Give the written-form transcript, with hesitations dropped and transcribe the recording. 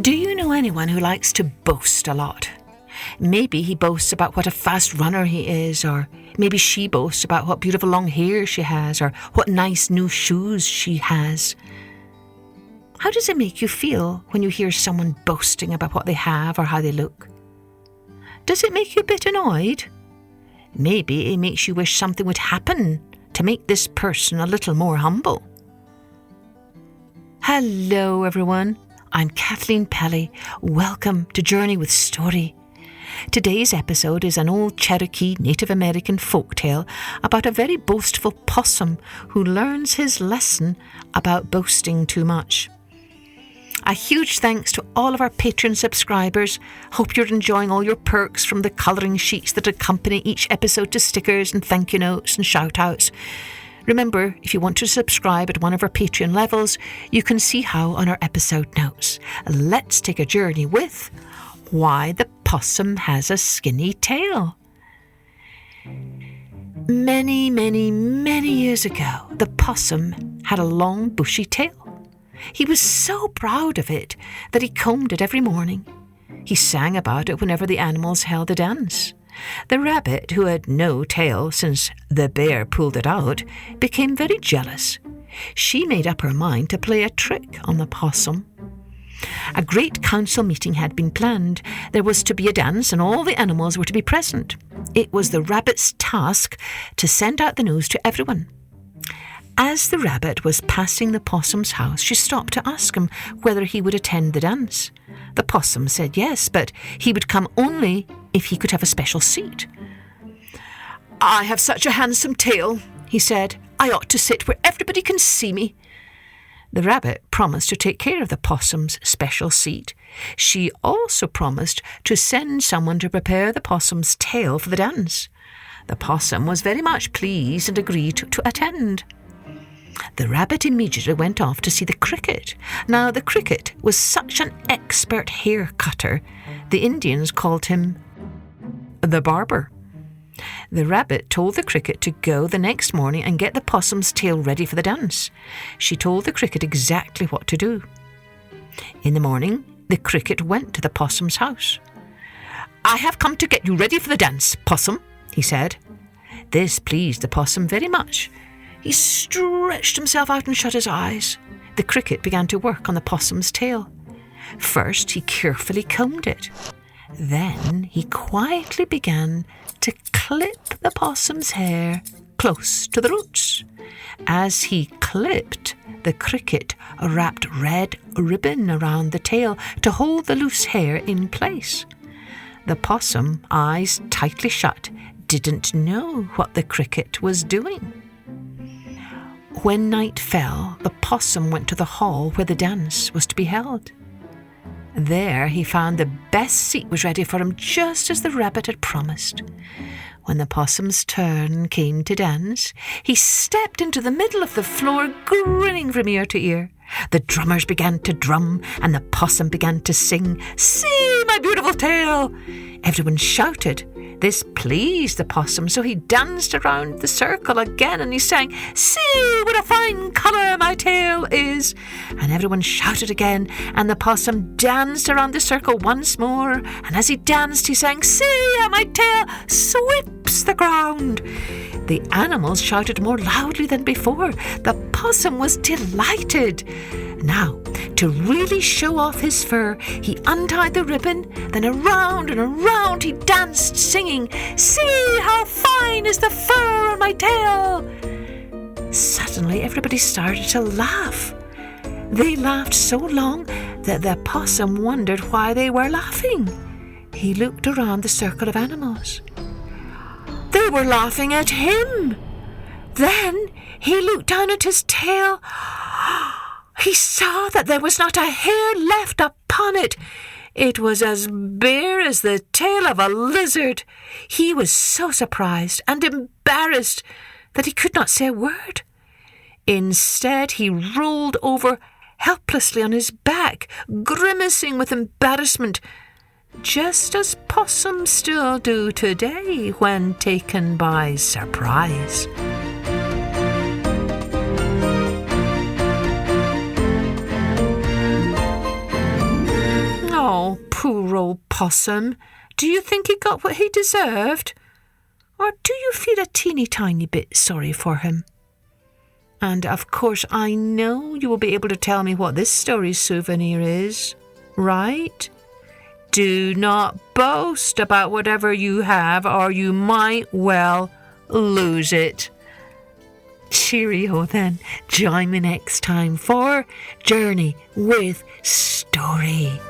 Do you know anyone who likes to boast a lot? Maybe he boasts about what a fast runner he is, or maybe she boasts about what beautiful long hair she has, or what nice new shoes she has. How does it make you feel when you hear someone boasting about what they have or how they look? Does it make you a bit annoyed? Maybe it makes you wish something would happen to make this person a little more humble. Hello everyone, I'm Kathleen Pelly. Welcome to Journey with Story. Today's episode is an old Cherokee Native American folktale about a very boastful possum who learns his lesson about boasting too much. A huge thanks to all of our Patreon subscribers. Hope you're enjoying all your perks, from the colouring sheets that accompany each episode to stickers and thank you notes and shout outs. Remember, if you want to subscribe at one of our Patreon levels, you can see how on our episode notes. Let's take a journey with Why the Possum Has a Skinny Tail. Many, many, many years ago, the possum had a long bushy tail. He was so proud of it that he combed it every morning. He sang about it whenever the animals held a dance. The rabbit, who had no tail since the bear pulled it out, became very jealous. She made up her mind to play a trick on the possum. A great council meeting had been planned. There was to be a dance and all the animals were to be present. It was the rabbit's task to send out the news to everyone. As the rabbit was passing the possum's house, she stopped to ask him whether he would attend the dance. The possum said yes, but he would come only if he could have a special seat. "I have such a handsome tail," he said. "I ought to sit where everybody can see me." The rabbit promised to take care of the possum's special seat. She also promised to send someone to prepare the possum's tail for the dance. The possum was very much pleased and agreed to attend. The rabbit immediately went off to see the cricket. Now, the cricket was such an expert hair cutter, the Indians called him the barber. The rabbit told the cricket to go the next morning and get the possum's tail ready for the dance. She told the cricket exactly what to do. In the morning, the cricket went to the possum's house. "I have come to get you ready for the dance, possum," he said. This pleased the possum very much. He stretched himself out and shut his eyes. The cricket began to work on the possum's tail. First, he carefully combed it. Then he quietly began to clip the possum's hair close to the roots. As he clipped, the cricket wrapped red ribbon around the tail to hold the loose hair in place. The possum, eyes tightly shut, didn't know what the cricket was doing. When night fell, the possum went to the hall where the dance was to be held. There he found the best seat was ready for him, just as the rabbit had promised. When the possum's turn came to dance, he stepped into the middle of the floor, grinning from ear to ear. The drummers began to drum, and the possum began to sing, "See my beautiful tail!" Everyone shouted. This pleased the possum, so he danced around the circle again and he sang, "See what a fine colour my tail is!" And everyone shouted again, and the possum danced around the circle once more, and as he danced he sang, "See how my tail sweeps the ground!" The animals shouted more loudly than before. The possum was delighted. Now, to really show off his fur, he untied the ribbon, then around and around he danced, singing, "See how fine is the fur on my tail!" Suddenly, everybody started to laugh. They laughed so long that the possum wondered why they were laughing. He looked around the circle of animals. They were laughing at him. Then he looked down at his tail. He saw that there was not a hair left upon it. It was as bare as the tail of a lizard. He was so surprised and embarrassed that he could not say a word. Instead, he rolled over helplessly on his back, grimacing with embarrassment, just as possums still do today when taken by surprise. Poor old Possum. Do you think he got what he deserved? Or do you feel a teeny tiny bit sorry for him? And of course I know you will be able to tell me what this story's souvenir is, right? Do not boast about whatever you have, or you might well lose it. Cheerio then. Join me next time for Journey with Story.